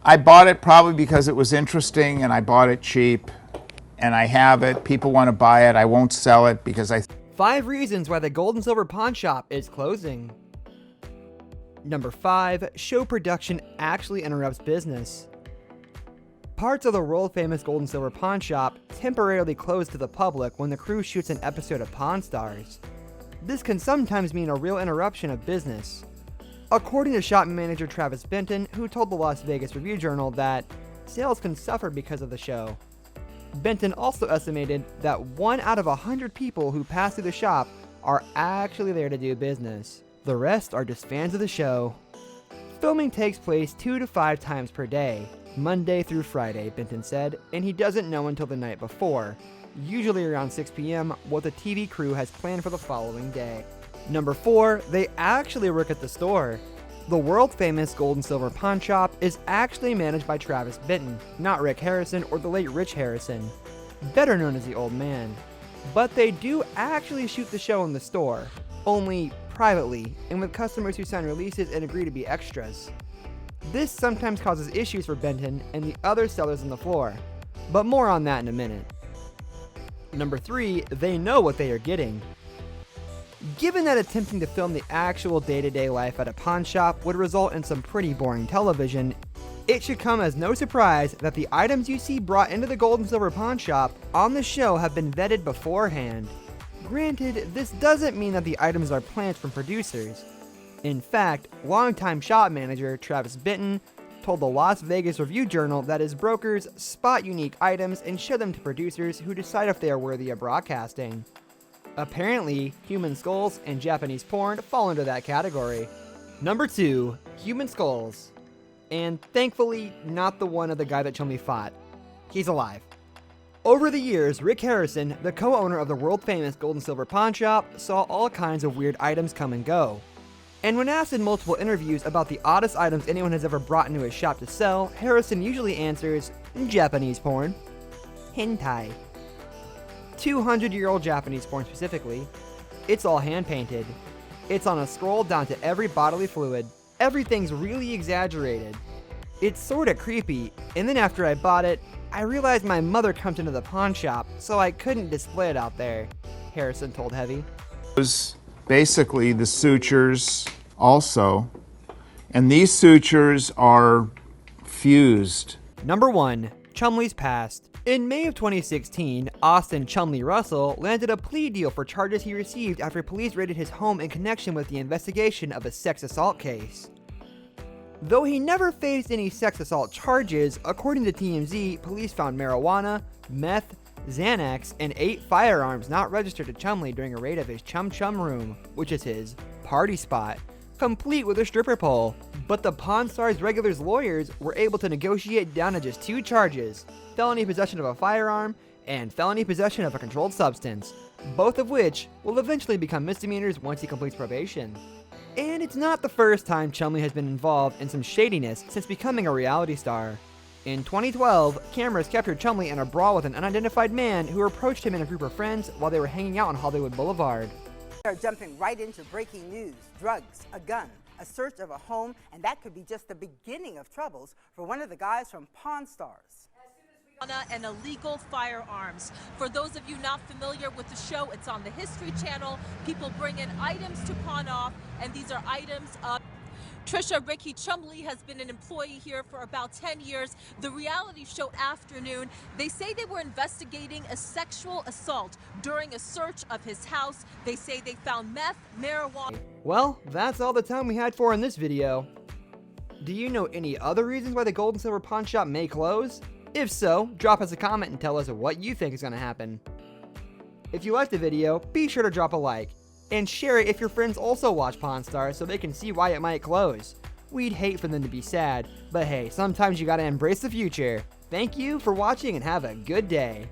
I bought it probably because it was interesting and I bought it cheap and I have it. People want to buy it. I won't sell it because 5 reasons why the Gold and Silver Pawn Shop is closing. Number 5. Show production actually interrupts business. Parts of the world-famous Gold and Silver Pawn Shop temporarily close to the public when the crew shoots an episode of Pawn Stars. This can sometimes mean a real interruption of business. According to shop manager Travis Benton, who told the Las Vegas Review-Journal that sales can suffer because of the show. Benton also estimated that 1 out of 100 people who pass through the shop are actually there to do business. The rest are just fans of the show. Filming takes place 2 to 5 times per day, Monday through Friday, Benton said, and he doesn't know until the night before, usually around 6 p.m., what the TV crew has planned for the following day. Number 4, they actually work at the store. The world-famous Gold and Silver Pawn Shop is actually managed by Travis Benton, not Rick Harrison or the late Rich Harrison, better known as the Old Man. But they do actually shoot the show in the store, only privately, and with customers who sign releases and agree to be extras. This sometimes causes issues for Benton and the other sellers on the floor, but more on that in a minute. Number 3, they know what they are getting. Given that attempting to film the actual day-to-day life at a pawn shop would result in some pretty boring television, it should come as no surprise that the items you see brought into the Gold and Silver Pawn Shop on the show have been vetted beforehand. Granted, this doesn't mean that the items are planned from producers. In fact, longtime shop manager Travis Benton told the Las Vegas Review-Journal that his brokers spot unique items and show them to producers who decide if they are worthy of broadcasting. Apparently, human skulls and Japanese porn fall into that category. Number 2, human skulls. And thankfully, not the one of the guy that Chumley fought. He's alive. Over the years, Rick Harrison, the co-owner of the world-famous Gold and Silver Pawn Shop, saw all kinds of weird items come and go. And when asked in multiple interviews about the oddest items anyone has ever brought into his shop to sell, Harrison usually answers, Japanese porn. Hentai. 200-year-old Japanese porn specifically. It's all hand-painted. It's on a scroll down to every bodily fluid. Everything's really exaggerated. It's sorta creepy, and then after I bought it, I realized my mother comes into the pawn shop, so I couldn't display it out there, Harrison told Heavy. basically the sutures also, and these sutures are fused. Number 1, Chumley's past. In May of 2016, Austin Chumley Russell landed a plea deal for charges he received after police raided his home in connection with the investigation of a sex assault case. Though he never faced any sex assault charges, according to TMZ, police found marijuana, meth, Xanax, and 8 firearms not registered to Chumley during a raid of his Chum Chum room, which is his party spot, complete with a stripper pole. But the Pawn Stars regulars' lawyers were able to negotiate down to just 2 charges, felony possession of a firearm and felony possession of a controlled substance, both of which will eventually become misdemeanors once he completes probation. And it's not the first time Chumley has been involved in some shadiness since becoming a reality star. In 2012, cameras captured Chumley in a brawl with an unidentified man who approached him and a group of friends while they were hanging out on Hollywood Boulevard. We are jumping right into breaking news, drugs, a gun, a search of a home, and that could be just the beginning of troubles for one of the guys from Pawn Stars. And illegal firearms. For those of you not familiar with the show, it's on the History Channel. People bring in items to pawn off, and these are items of... Trisha Ricky Chumley has been an employee here for about 10 years. The reality show Afternoon, they say they were investigating a sexual assault during a search of his house. They say they found meth, marijuana. Well, that's all the time we had for in this video. Do you know any other reasons why the Gold and Silver Pawn Shop may close? If so, drop us a comment and tell us what you think is going to happen. If you liked the video, be sure to drop a like. And share it if your friends also watch Pawn Stars so they can see why it might close. We'd hate for them to be sad, but hey, sometimes you gotta embrace the future. Thank you for watching and have a good day.